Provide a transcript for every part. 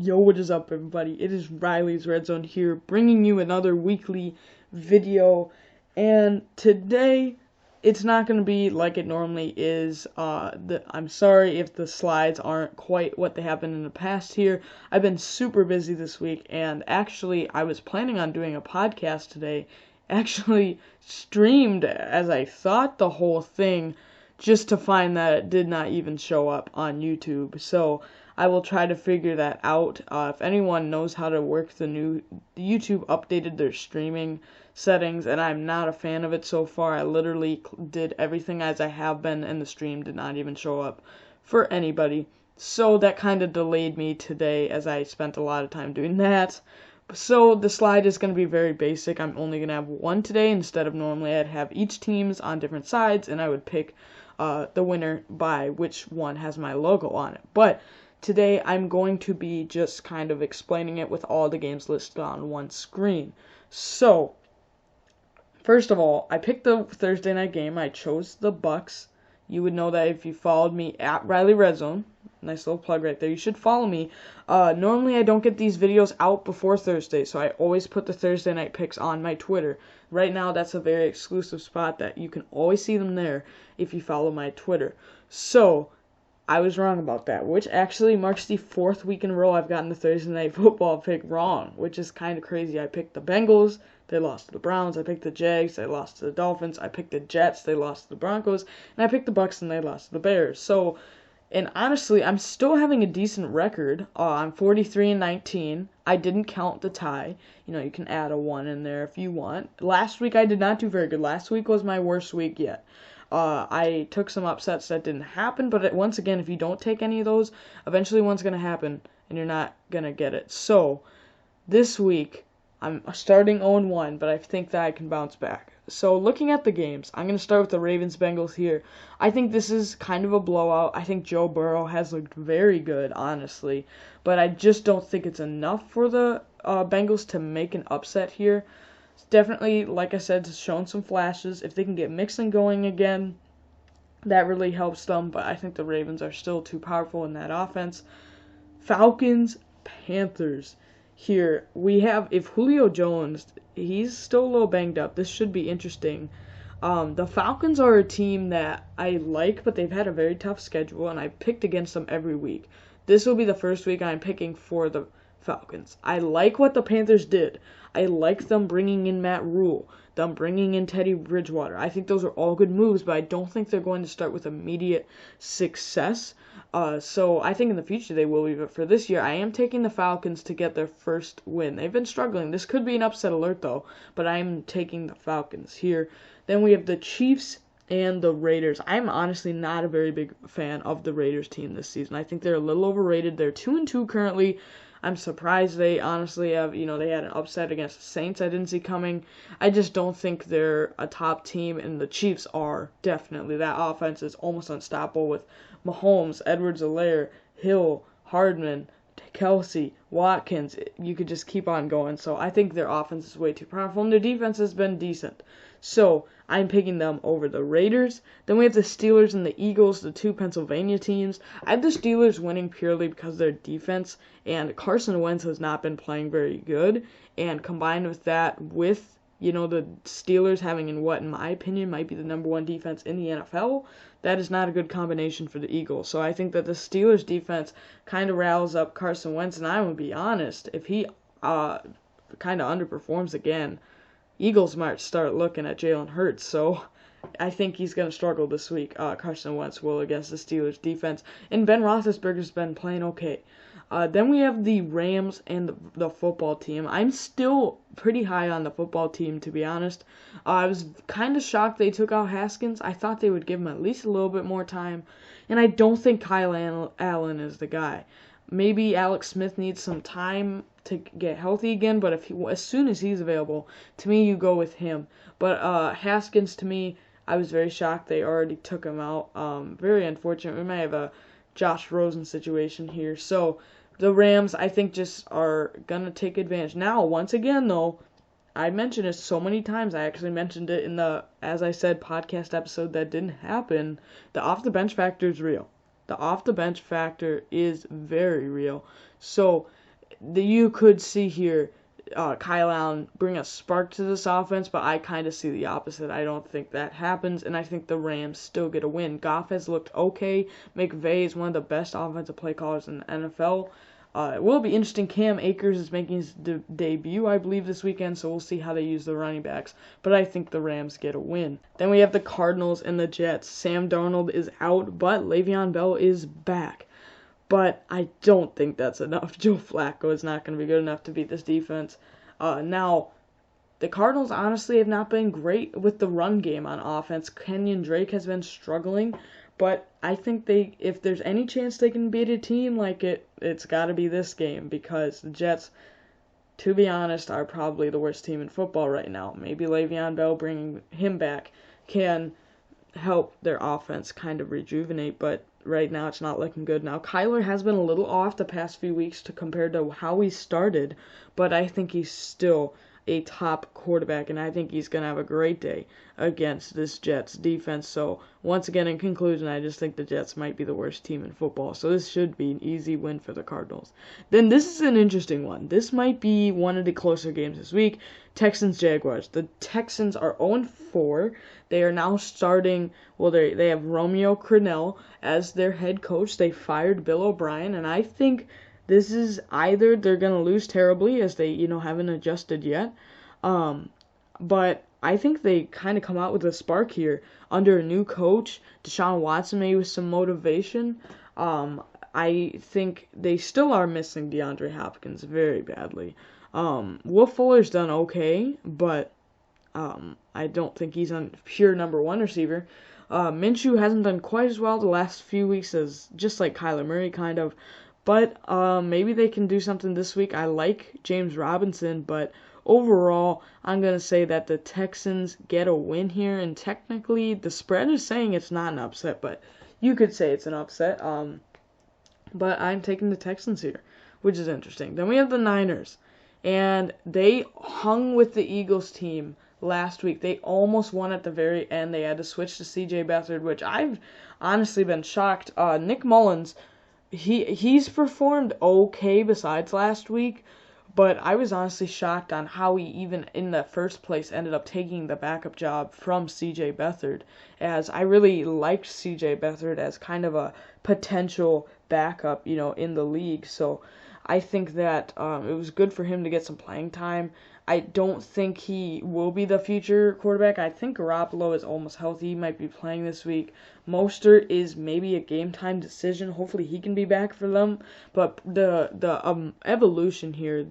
Yo, what is up, everybody? It is Riley's Redzone here, bringing you another weekly video. And today, it's not going to be like it normally is. I'm sorry if the slides aren't quite what they have been in the past here. I've been super busy this week, and actually, I was planning on doing a podcast today. Actually, streamed as I thought the whole thing, just to find that it did not even show up on YouTube. So I will try to figure that out. If anyone knows how to work the YouTube updated their streaming settings, and I'm not a fan of it so far. I literally did everything as I have been, and the stream did not even show up for anybody. So that kind of delayed me today, as I spent a lot of time doing that. So the slide is going to be very basic. I'm only going to have one today instead of normally I'd have each teams on different sides, and I would pick the winner by which one has my logo on it. But today I'm going to be just kind of explaining it with all the games listed on one screen. So, first of all, I picked the Thursday night game. I chose the Bucks. You would know that if you followed me at Riley Redzone. Nice little plug right there. You should follow me. Normally I don't get these videos out before Thursday, so I always put the Thursday night picks on my Twitter. Right now, that's a very exclusive spot that you can always see them there if you follow my Twitter. So, I was wrong about that, which actually marks the fourth week in a row I've gotten the Thursday night football pick wrong, which is kind of crazy. I picked the Bengals, they lost to the Browns. I picked the Jags, they lost to the Dolphins. I picked the Jets, they lost to the Broncos. And I picked the Bucks, and they lost to the Bears. So, and honestly, I'm still having a decent record. I'm 43-19. I didn't count the tie. You know, you can add a 1 in there if you want. Last week I did not do very good. Last week was my worst week yet. I took some upsets that didn't happen, but once again, if you don't take any of those, eventually one's going to happen, and you're not going to get it. So, this week, I'm starting 0-1, but I think that I can bounce back. So, looking at the games, I'm going to start with the Ravens-Bengals here. I think this is kind of a blowout. I think Joe Burrow has looked very good, honestly, but I just don't think it's enough for the Bengals to make an upset here. It's definitely, like I said, shown some flashes. If they can get Mixon going again, that really helps them, but I think the Ravens are still too powerful in that offense. Falcons, Panthers. Here, we have, if Julio Jones, he's still a little banged up. This should be interesting. The Falcons are a team that I like, but they've had a very tough schedule, and I picked against them every week. This will be the first week I'm picking for the Falcons. I like what the Panthers did. I like them bringing in Matt Rule, them bringing in Teddy Bridgewater. I think those are all good moves, but I don't think they're going to start with immediate success. So I think in the future they will be, but for this year, I am taking the Falcons to get their first win. They've been struggling. This could be an upset alert, though, but I am taking the Falcons here. Then we have the Chiefs and the Raiders. I'm honestly not a very big fan of the Raiders team this season. I think they're a little overrated. They're 2-2 currently. I'm surprised they honestly have, they had an upset against the Saints I didn't see coming. I just don't think they're a top team, and the Chiefs are definitely. That offense is almost unstoppable with Mahomes, Edwards-Helaire, Hill, Hardman, Kelsey, Watkins. You could just keep on going. So I think their offense is way too powerful, and their defense has been decent. So I'm picking them over the Raiders. Then we have the Steelers and the Eagles, the two Pennsylvania teams. I have the Steelers winning purely because of their defense, and Carson Wentz has not been playing very good. And combined with that, with the Steelers having in my opinion, might be the number one defense in the NFL, that is not a good combination for the Eagles. So I think that the Steelers defense kind of rallies up Carson Wentz, and I would be honest, if he kind of underperforms again, Eagles might start looking at Jalen Hurts. So I think he's going to struggle this week. Carson Wentz will against the Steelers defense, and Ben Roethlisberger's been playing okay. Then we have the Rams and the football team. I'm still pretty high on the football team, to be honest. I was kind of shocked they took out Haskins. I thought they would give him at least a little bit more time. And I don't think Kyle Allen is the guy. Maybe Alex Smith needs some time to get healthy again, but as soon as he's available, to me, you go with him. But Haskins, to me, I was very shocked they already took him out. Very unfortunate. We might have a Josh Rosen situation here. So the Rams, I think, just are going to take advantage. Now, once again, though, I mentioned it so many times. I actually mentioned it in the, as I said, podcast episode that didn't happen. The off-the-bench factor is real. The off-the-bench factor is very real. So you could see here Kyle Allen bring a spark to this offense, but I kind of see the opposite. I don't think that happens, and I think the Rams still get a win. Goff has looked okay. McVay is one of the best offensive play callers in the NFL. It will be interesting. Cam Akers is making his debut, I believe, this weekend, so we'll see how they use the running backs. But I think the Rams get a win. Then we have the Cardinals and the Jets. Sam Darnold is out, but Le'Veon Bell is back. But I don't think that's enough. Joe Flacco is not going to be good enough to beat this defense. Now, the Cardinals honestly have not been great with the run game on offense. Kenyon Drake has been struggling. But I think if there's any chance they can beat a team like it's got to be this game, because the Jets, to be honest, are probably the worst team in football right now. Maybe Le'Veon Bell, bringing him back, can help their offense kind of rejuvenate, but right now it's not looking good. Now, Kyler has been a little off the past few weeks compared to how he started, but I think he's still a top quarterback, and I think he's going to have a great day against this Jets defense. So, once again, in conclusion, I just think the Jets might be the worst team in football. So, this should be an easy win for the Cardinals. Then, this is an interesting one. This might be one of the closer games this week. Texans-Jaguars. The Texans are 0-4. They are now starting, they have Romeo Crennel as their head coach. They fired Bill O'Brien, and I think this is either they're going to lose terribly, as they, haven't adjusted yet. But I think they kind of come out with a spark here under a new coach. Deshaun Watson, maybe with some motivation. I think they still are missing DeAndre Hopkins very badly. Will Fuller's done okay, but I don't think he's a pure number one receiver. Minshew hasn't done quite as well the last few weeks as just like Kyler Murray, kind of. But maybe they can do something this week. I like James Robinson, but overall, I'm going to say that the Texans get a win here. And technically, the spread is saying it's not an upset, but you could say it's an upset. But I'm taking the Texans here, which is interesting. Then we have the Niners, and they hung with the Eagles team last week. They almost won at the very end. They had to switch to C.J. Beathard, which I've honestly been shocked. Nick Mullins, he's performed okay besides last week, but I was honestly shocked on how he even in the first place ended up taking the backup job from C.J. Beathard, as I really liked C.J. Beathard as kind of a potential backup, in the league. So I think that it was good for him to get some playing time. I don't think he will be the future quarterback. I think Garoppolo is almost healthy. He might be playing this week. Mostert is maybe a game-time decision. Hopefully he can be back for them. But the evolution here,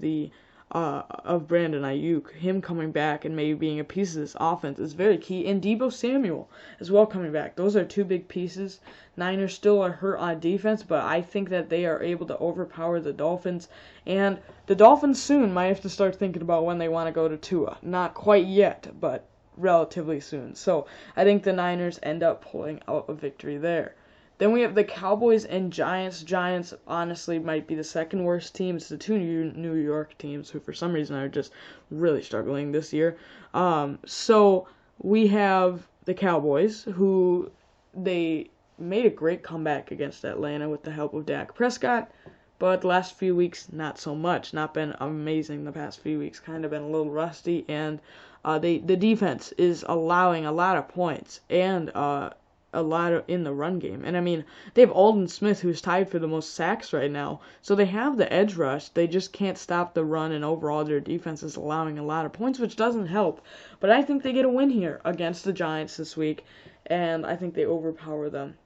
of Brandon Ayuk, him coming back and maybe being a piece of this offense is very key. And Deebo Samuel as well coming back. Those are two big pieces. Niners still are hurt on defense, but I think that they are able to overpower the Dolphins. And the Dolphins soon might have to start thinking about when they want to go to Tua. Not quite yet, but relatively soon. So I think the Niners end up pulling out a victory there. Then we have the Cowboys and Giants. Giants honestly might be the second worst team. It's the two New York teams who for some reason are just really struggling this year. So we have the Cowboys, who they made a great comeback against Atlanta with the help of Dak Prescott. But the last few weeks, not so much. Not been amazing the past few weeks. Kind of been a little rusty. And the defense is allowing a lot of points and a lot in the run game. And I mean, they have Aldon Smith, who's tied for the most sacks right now. So they have the edge rush. They just can't stop the run, and overall their defense is allowing a lot of points, which doesn't help. But I think they get a win here against the Giants this week, and I think they overpower them.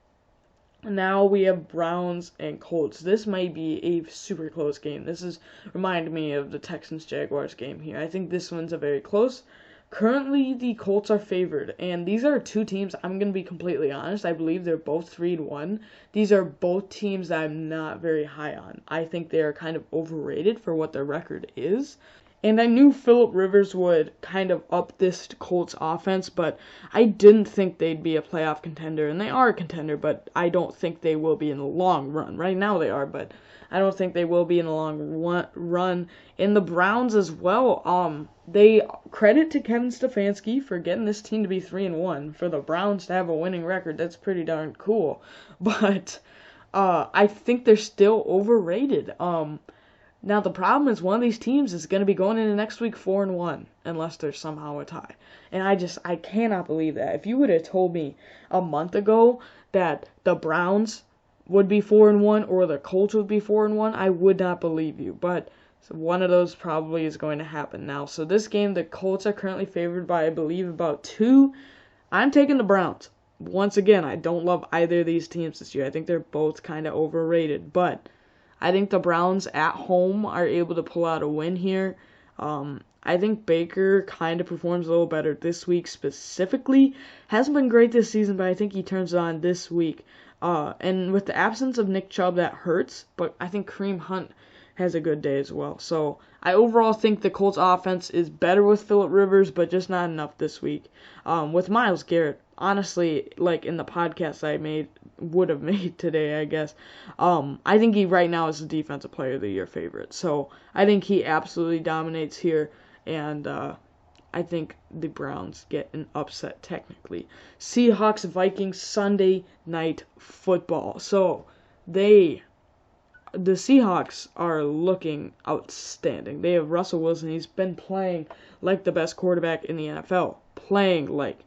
Now we have Browns and Colts. This might be a super close game. This is reminded me of the Texans-Jaguars game here. I think this one's a very close. Currently, the Colts are favored, and these are two teams, I'm going to be completely honest, I believe they're both 3-1. These are both teams that I'm not very high on. I think they are kind of overrated for what their record is. And I knew Phillip Rivers would kind of up this Colts offense, but I didn't think they'd be a playoff contender. And they are a contender, but I don't think they will be in the long run. Right now they are, but I don't think they will be in the long run. And the Browns as well, they credit to Kevin Stefanski for getting this team to be 3-1. For the Browns to have a winning record, that's pretty darn cool. But I think they're still overrated. Now, the problem is one of these teams is going to be going into next week 4-1 unless there's somehow a tie. And I cannot believe that. If you would have told me a month ago that the Browns would be 4-1 or the Colts would be 4-1, I would not believe you. But one of those probably is going to happen now. So this game, the Colts are currently favored by, I believe, about 2. I'm taking the Browns. Once again, I don't love either of these teams this year. I think they're both kind of overrated. But I think the Browns at home are able to pull out a win here. I think Baker kind of performs a little better this week specifically. Hasn't been great this season, but I think he turns it on this week. And with the absence of Nick Chubb, that hurts. But I think Kareem Hunt has a good day as well. So I overall think the Colts offense is better with Phillip Rivers, but just not enough this week. With Myles Garrett, honestly, like in the podcast I would have made today, I guess, I think he right now is the Defensive Player of the Year favorite. So I think he absolutely dominates here, and I think the Browns get an upset technically. Seahawks Vikings Sunday Night Football. So the Seahawks are looking outstanding. They have Russell Wilson. He's been playing like the best quarterback in the NFL. Playing like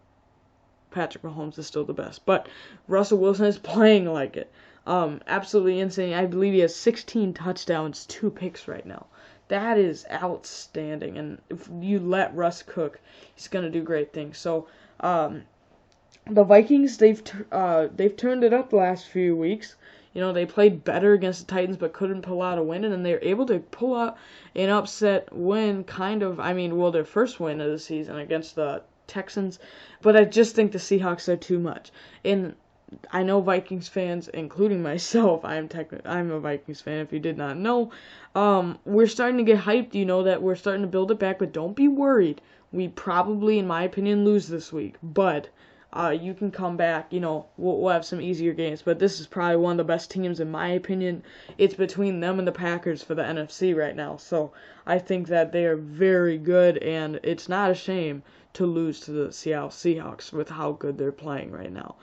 Patrick Mahomes is still the best. But Russell Wilson is playing like it. Absolutely insane. I believe he has 16 touchdowns, 2 picks right now. That is outstanding. And if you let Russ cook, he's going to do great things. So the Vikings, they've turned it up the last few weeks. You know, they played better against the Titans but couldn't pull out a win, and then they were able to pull out an upset win, their first win of the season against the Texans. But I just think the Seahawks are too much. And I know Vikings fans, including myself, I'm a Vikings fan if you did not know. We're starting to get hyped, you know, that we're starting to build it back, but don't be worried. We probably, in my opinion, lose this week, but you can come back, you know, we'll have some easier games, but this is probably one of the best teams in my opinion. It's between them and the Packers for the NFC right now, so I think that they are very good, and it's not a shame to lose to the Seattle Seahawks with how good they're playing right now.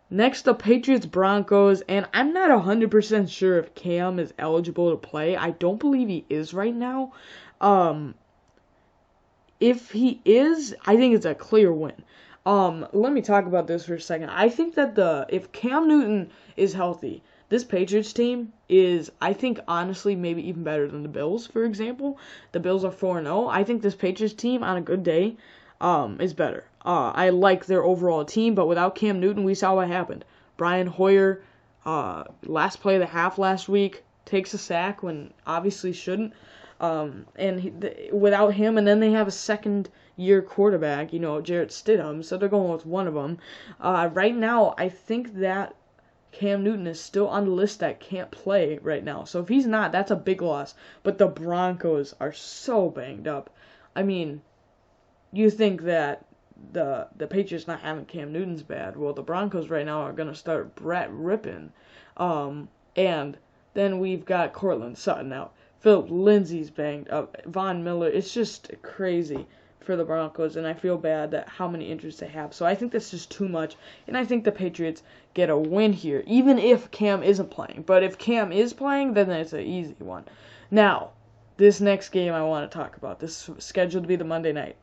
Next, the Patriots Broncos, and I'm not 100% sure if Cam is eligible to play. I don't believe he is right now. If he is, I think it's a clear win. Let me talk about this for a second. I think that if Cam Newton is healthy, this Patriots team is, I think, honestly, maybe even better than the Bills, for example. The Bills are 4-0. I think this Patriots team, on a good day, is better. I like their overall team, but without Cam Newton, we saw what happened. Brian Hoyer, last play of the half last week, takes a sack when obviously shouldn't. Without him, and then they have a second-year quarterback, you know, Jarrett Stidham, so they're going with one of them. Right now, I think that Cam Newton is still on the list that can't play right now. So if he's not, that's a big loss. But the Broncos are so banged up. I mean, you think that the Patriots not having Cam Newton's bad. Well, the Broncos right now are going to start Brett ripping. And then we've got Cortland Sutton out. Philip Lindsay's banged up. Von Miller. It's just crazy for the Broncos, and I feel bad that how many injuries they have. So I think that's just too much, and I think the Patriots get a win here, even if Cam isn't playing. But if Cam is playing, then it's an easy one. Now, this next game I want to talk about. This is scheduled to be the Monday night.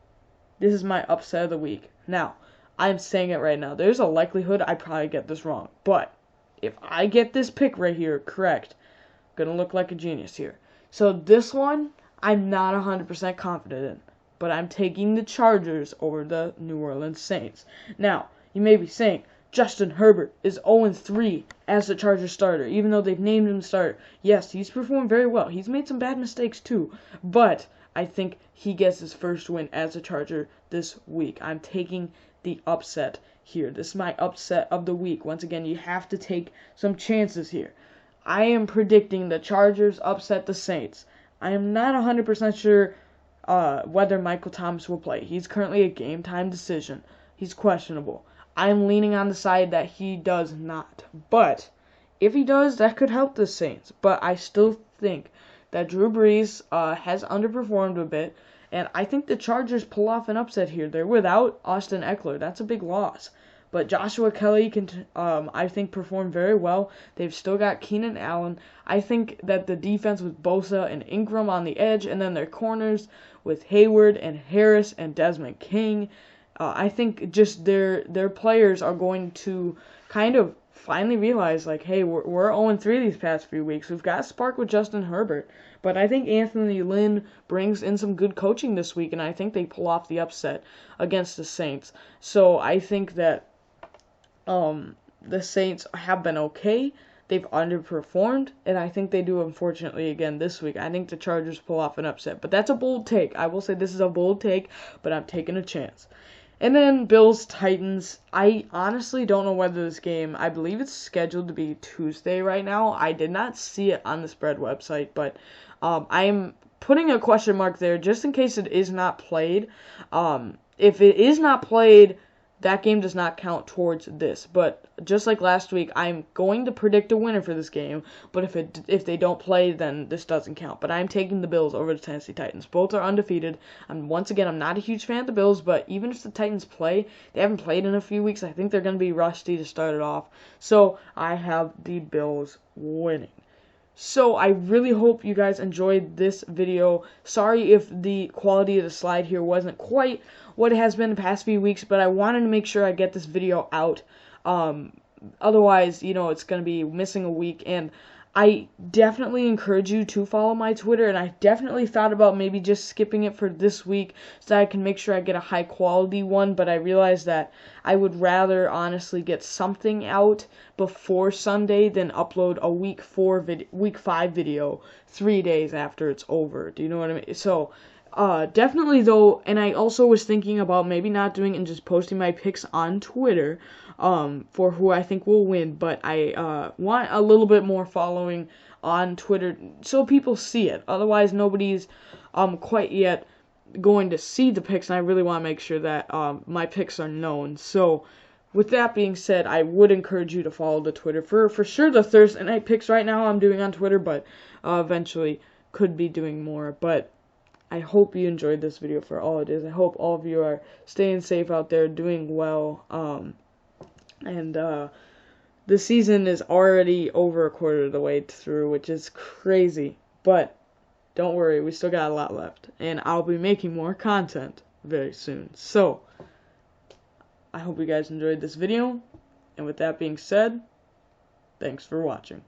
This is my upset of the week. Now, I'm saying it right now. There's a likelihood I probably get this wrong, but if I get this pick right here correct, I'm going to look like a genius here. So this one, I'm not 100% confident in, but I'm taking the Chargers over the New Orleans Saints. Now, you may be saying, Justin Herbert is 0-3 as the Chargers starter, even though they've named him starter. Yes, he's performed very well. He's made some bad mistakes too, but I think he gets his first win as a Charger this week. I'm taking the upset here. This is my upset of the week. Once again, you have to take some chances here. I am predicting the Chargers upset the Saints. I am not 100% sure whether Michael Thomas will play. He's currently a game-time decision. He's questionable. I'm leaning on the side that he does not. But if he does, that could help the Saints. But I still think that Drew Brees has underperformed a bit, and I think the Chargers pull off an upset here. They're without Austin Eckler. That's a big loss. But Joshua Kelly can, I think, perform very well. They've still got Keenan Allen. I think that the defense with Bosa and Ingram on the edge, and then their corners with Hayward and Harris and Desmond King, I think just their players are going to kind of finally realize, like, hey, we're 0-3 these past few weeks. We've got a spark with Justin Herbert. But I think Anthony Lynn brings in some good coaching this week, and I think they pull off the upset against the Saints. So I think that the Saints have been okay. They've underperformed, and I think they do, unfortunately, again this week. I think the Chargers pull off an upset. But that's a bold take. I will say this is a bold take, but I'm taking a chance. And then Bills-Titans. I honestly don't know whether this game, I believe it's scheduled to be Tuesday right now. I did not see it on the spread website, but I am putting a question mark there just in case it is not played. If it is not played, that game does not count towards this. But just like last week, I'm going to predict a winner for this game. But if they don't play, then this doesn't count. But I'm taking the Bills over the Tennessee Titans. Both are undefeated. Once again, I'm not a huge fan of the Bills, but even if the Titans play, they haven't played in a few weeks. I think they're going to be rusty to start it off. So I have the Bills winning. So I really hope you guys enjoyed this video. Sorry if the quality of the slide here wasn't quite what it has been the past few weeks, but I wanted to make sure I get this video out. Otherwise, it's going to be missing a week, and I definitely encourage you to follow my Twitter, and I definitely thought about maybe just skipping it for this week so that I can make sure I get a high quality one, but I realized that I would rather honestly get something out before Sunday than upload a week 5 video 3 days after it's over. Do you know what I mean? So definitely though, and I also was thinking about maybe not doing it and just posting my picks on Twitter for who I think will win, but I want a little bit more following on Twitter so people see it. Otherwise, nobody's quite yet going to see the picks, and I really want to make sure that my picks are known. So with that being said, I would encourage you to follow the Twitter for sure. The Thursday night picks right now I'm doing on Twitter, but eventually could be doing more. But I hope you enjoyed this video for all it is. I hope all of you are staying safe out there, doing well. And the season is already over a quarter of the way through, which is crazy. But don't worry, we still got a lot left. And I'll be making more content very soon. So I hope you guys enjoyed this video. And with that being said, thanks for watching.